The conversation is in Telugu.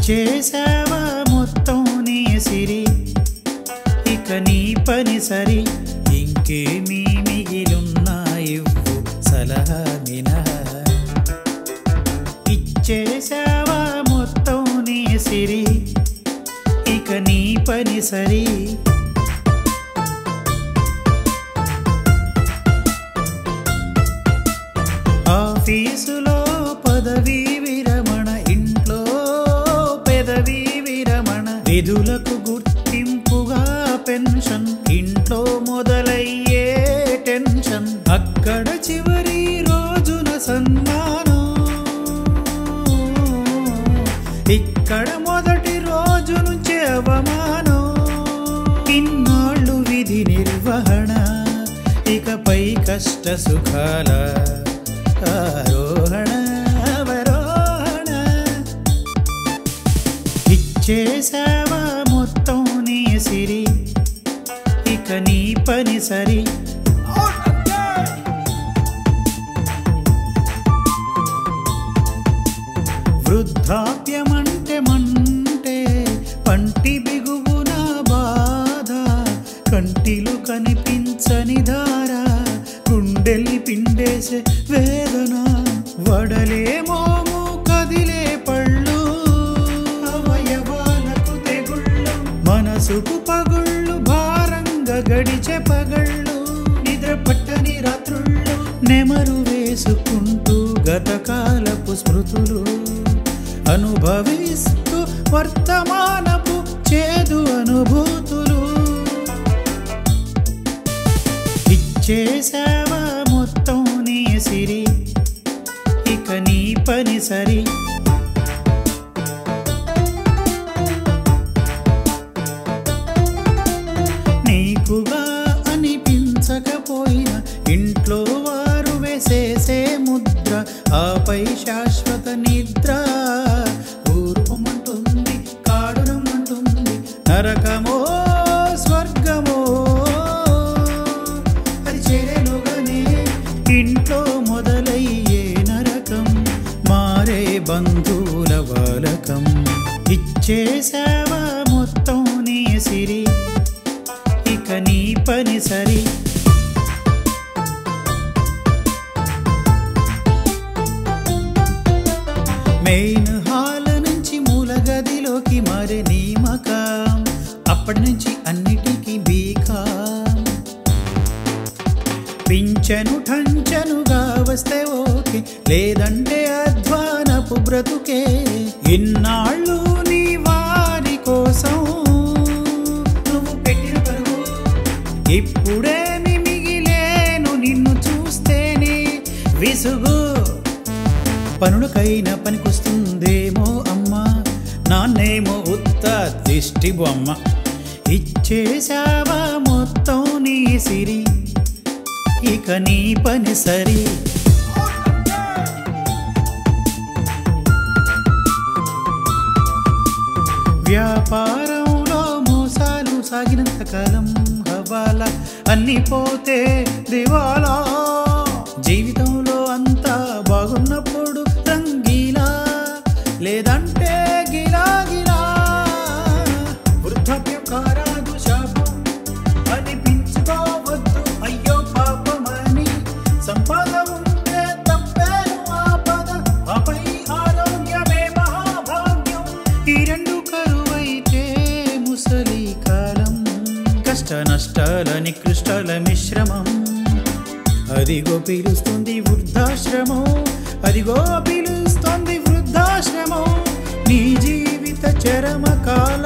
ఇచ్చేసావా మొత్తం నీ సిరి, ఇక నీ పని సరి, ఇంకేమీ మిగిలున్నాయివ్వు సలహా మినహా. ఇచ్చేసావా మొత్తం నీ సిరి, ఇక నీ పని సరి. ఆఫీసులో పదవీ విరమణ, ఇంట్లో పెదవీ విరమణ, విధులకు గుర్తింపుగా పెన్షన్, ఇంట్లో మొదలయ్యే టెన్షన్, అక్కడ చివరి రోజున సన్మానం, ఇక్కడ మొదటి రోజు నుంచే అవమానం. ఇన్నాళ్ళు విధి నిర్వహణ, ఇకపై కష్ట సుఖాల ఆరోహణ అవరోహణ. ఇచ్చేసావా మొత్తం నీ సిరి, ఇక నీ పని సరి. వృద్ధాప్యమంటే మంటే, పంటి బిగువున బాధ, కంటిలు కనిపించని ధార, గుండెల్ని పిండేసే వేదన, వడలేమోము కదిలే పళ్ళు, అవయవాలకు తెగుళ్ళు, మనసుకు పగుళ్ళు, భారంగా గడిచే పగళ్ళు, నిద్ర పట్టని రాత్రుళ్ళు, నెమరు వేసుకుంటూ గతకాలపు స్మృతులు అనుభవిస్తూ వర్తమానపు చేదు అనుభూతులు. ఇచ్చేసావా మొత్తం నీ సిరి, ఇక నీ పని సరి. నీకుగా అనిపించకపోయినా ఇంట్లో వారు వేసేసే ముద్ర, ఆపై శాశ్వత నిద్ర. ఊరుమంటుంది, కాడునమంటుంది, నరకమో స్వర్గమో అది చేరేలోగానే ఇంట్లో మొదలయ్యే నరకం, మారే బంధువుల వాలకం. ఇచ్చేసావా మొత్తం నీ సిరి, ఇక నీ పని సరి. మెయిన్ హాల్ నుంచి మూల గదిలోకి మారే నీ మకాం, అప్పటి నుంచి అన్నిటికీ బీకాం. పింఛను ఠంచనుగా వస్తే ఓకే, లేదంటే అధ్వానపు బ్రతుకే. ఇన్నాళ్ళు నీ వారి కోసం నువ్వు పెట్టిన పరుగు, ఇప్పుడేమి మిగిలేను నిన్ను చూస్తేనే విసుగు. పనులకైనా పనికొస్తుందేమో అమ్మా, నాన్నేమో ఉత్త దిష్టి బొమ్మ. ఇచ్చేసావా మొత్తం నీ సిరి, ఇక నీ పని సరి. వ్యాపారంలో మోసాలు సాగినంత కాలం హవాలా, అన్ని పోతే దివాలా. జీవితంలో అంతా బాగున్నప్పుడు రంగీలా, లేదంటే గిలా గిలా. వృద్ధాప్యం కారాదు శాపం అనిపించుకోవద్దు, అయ్యో పాపమని. సంపద ఉంటే తప్పేను ఆపద, ఆపై ఆరోగ్యమే మహాభాగ్యం. ఈ రెండు కరువైతే ముసలి కాలం, కష్ట నష్టాల నికృష్టాల మిశ్రమం. అదిగో పిలుస్తుంది వృద్ధాశ్రమం, అదిగో పిలుస్తుంది వృద్ధాశ్రమం. నీ జీవిత చరమ కాల